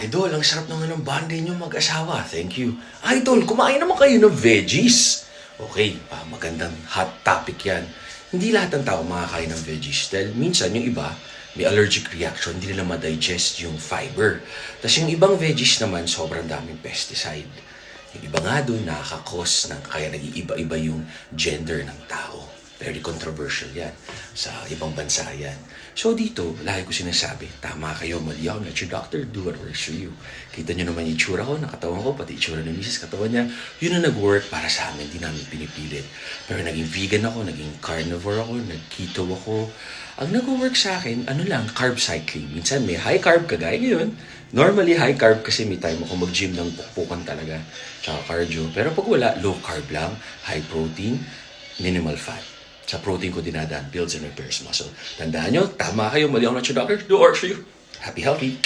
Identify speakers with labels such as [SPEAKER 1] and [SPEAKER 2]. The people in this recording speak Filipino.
[SPEAKER 1] Idol, ang sarap naman ng bonding nyo mag-asawa. Thank you. Idol, kumain naman kayo ng veggies. Okay, magandang hot topic yan. Hindi lahat ng tao makakain ng veggies. Dahil minsan yung iba, may allergic reaction, hindi nila ma-digest yung fiber. Tapos yung ibang veggies naman, sobrang daming pesticide. Yung iba nga doon, nakaka-cause ng kaya nag-iiba-iba yung gender ng tao. Very controversial yan. Sa ibang bansa yan. So dito, lagi ko sinasabi, tama kayo, mali ako, not your doctor, do what works for you. Kita nyo naman yung itsura ko, nakatawan ko, pati itsura ng misis, katawan niya, yun ang nag-work para sa amin, di namin pinipilit. Pero naging vegan ako, naging carnivore ako, nag-keto ako. Ang nag-work sa akin, ano lang, carb cycling. Minsan may high carb, kagaya ngayon. Normally high carb kasi may time ako mag-gym ng pukpukan talaga, tsaka cardio. Pero pag wala, low carb lang, high protein, minimal fat. Sa protein ko dinadaan, builds and repairs muscle. Tandaan nyo, tama kayo, mali ako na doctor, do work for you. Happy, healthy.